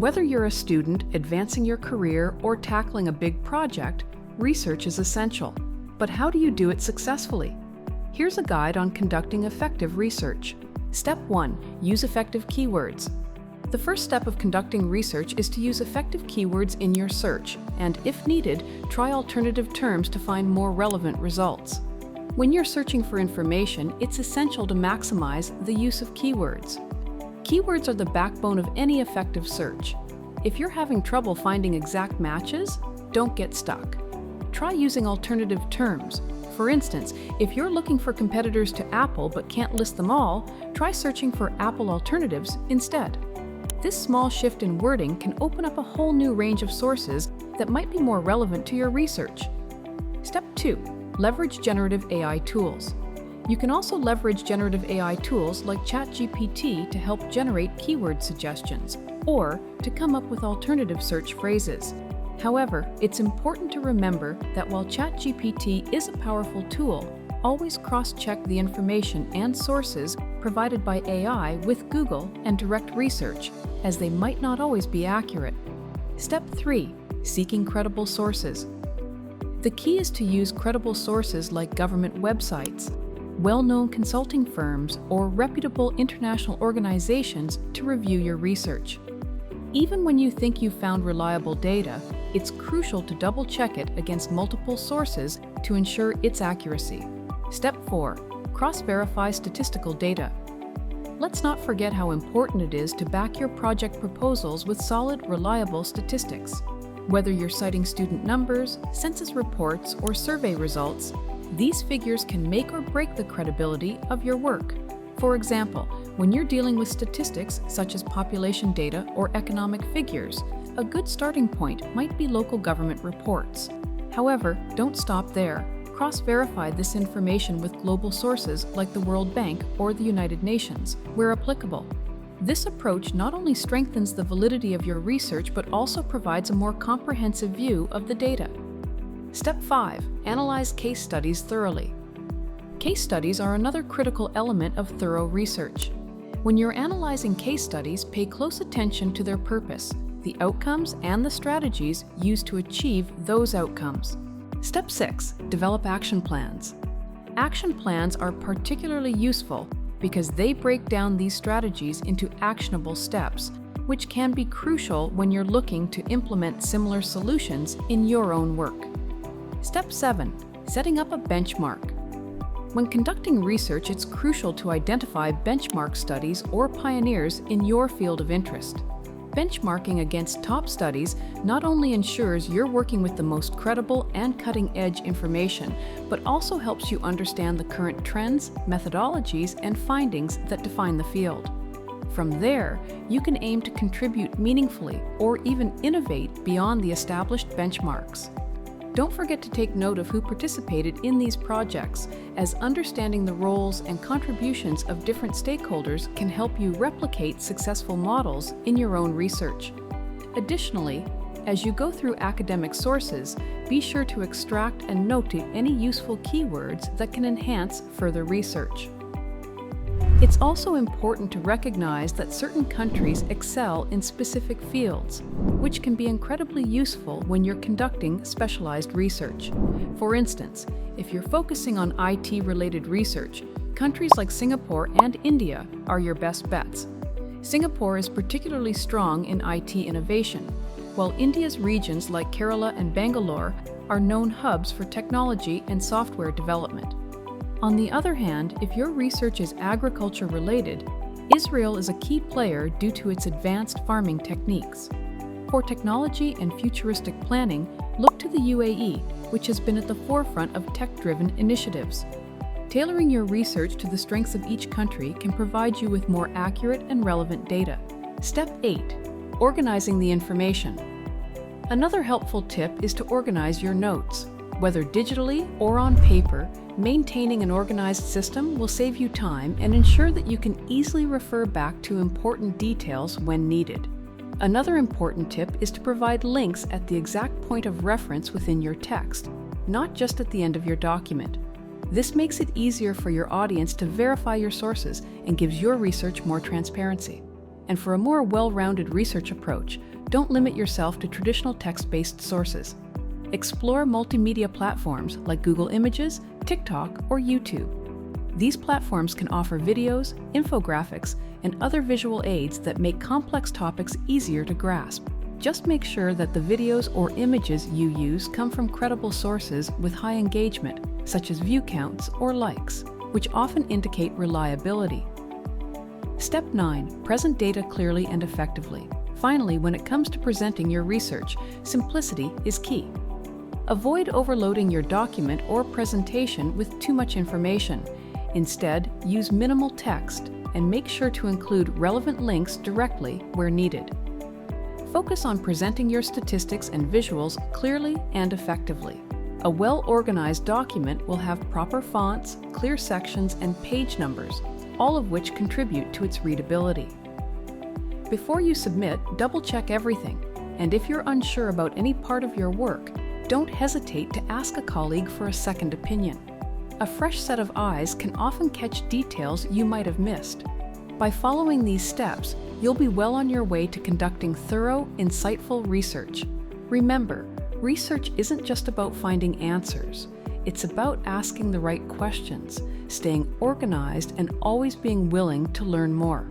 Whether you're a student advancing your career or tackling a big project, research is essential. But how do you do it successfully? Here's a guide on conducting effective research. Step 1. Use effective keywords. The first step of conducting research is to use effective keywords in your search, and if needed, try alternative terms to find more relevant results. When you're searching for information, it's essential to maximize the use of keywords. Keywords are the backbone of any effective search. If you're having trouble finding exact matches, don't get stuck. Try using alternative terms. For instance, if you're looking for competitors to Apple but can't list them all, try searching for Apple alternatives instead. This small shift in wording can open up a whole new range of sources that might be more relevant to your research. Step 2. Leverage generative AI tools. You can also leverage generative AI tools like ChatGPT to help generate keyword suggestions or to come up with alternative search phrases. However, it's important to remember that while ChatGPT is a powerful tool, always cross-check the information and sources provided by AI with Google and direct research, as they might not always be accurate. Step 3. Seeking credible sources. The key is to use credible sources like government websites, well-known consulting firms, or reputable international organizations to review your research. Even when you think you've found reliable data, it's crucial to double-check it against multiple sources to ensure its accuracy. Step 4. Cross-verify statistical data. Let's not forget how important it is to back your project proposals with solid, reliable statistics. Whether you're citing student numbers, census reports, or survey results, these figures can make or break the credibility of your work. For example, when you're dealing with statistics such as population data or economic figures, a good starting point might be local government reports. However, don't stop there. Cross-verify this information with global sources like the World Bank or the United Nations, where applicable. This approach not only strengthens the validity of your research but also provides a more comprehensive view of the data. Step 5. Analyze case studies thoroughly. Case studies are another critical element of thorough research. When you're analyzing case studies, pay close attention to their purpose, the outcomes, and the strategies used to achieve those outcomes. Step 6. Develop action plans. Action plans are particularly useful because they break down these strategies into actionable steps, which can be crucial when you're looking to implement similar solutions in your own work. Step 7. Setting up a benchmark. When conducting research, it's crucial to identify benchmark studies or pioneers in your field of interest. Benchmarking against top studies not only ensures you're working with the most credible and cutting-edge information, but also helps you understand the current trends, methodologies, and findings that define the field. From there, you can aim to contribute meaningfully or even innovate beyond the established benchmarks. Don't forget to take note of who participated in these projects, as understanding the roles and contributions of different stakeholders can help you replicate successful models in your own research. Additionally, as you go through academic sources, be sure to extract and notate any useful keywords that can enhance further research. It's also important to recognize that certain countries excel in specific fields, which can be incredibly useful when you're conducting specialized research. For instance, if you're focusing on IT-related research, countries like Singapore and India are your best bets. Singapore is particularly strong in IT innovation, while India's regions like Kerala and Bangalore are known hubs for technology and software development. On the other hand, if your research is agriculture-related, Israel is a key player due to its advanced farming techniques. For technology and futuristic planning, look to the UAE, which has been at the forefront of tech-driven initiatives. Tailoring your research to the strengths of each country can provide you with more accurate and relevant data. Step 8. Organizing the information. Another helpful tip is to organize your notes. Whether digitally or on paper, maintaining an organized system will save you time and ensure that you can easily refer back to important details when needed. Another important tip is to provide links at the exact point of reference within your text, not just at the end of your document. This makes it easier for your audience to verify your sources and gives your research more transparency. And for a more well-rounded research approach, don't limit yourself to traditional text-based sources. Explore multimedia platforms like Google Images, TikTok, or YouTube. These platforms can offer videos, infographics, and other visual aids that make complex topics easier to grasp. Just make sure that the videos or images you use come from credible sources with high engagement, such as view counts or likes, which often indicate reliability. Step 9. Present data clearly and effectively. Finally, when it comes to presenting your research, simplicity is key. Avoid overloading your document or presentation with too much information. Instead, use minimal text and make sure to include relevant links directly where needed. Focus on presenting your statistics and visuals clearly and effectively. A well-organized document will have proper fonts, clear sections, and page numbers, all of which contribute to its readability. Before you submit, double-check everything, and if you're unsure about any part of your work, don't hesitate to ask a colleague for a second opinion. A fresh set of eyes can often catch details you might have missed. By following these steps, you'll be well on your way to conducting thorough, insightful research. Remember, research isn't just about finding answers. It's about asking the right questions, staying organized, and always being willing to learn more.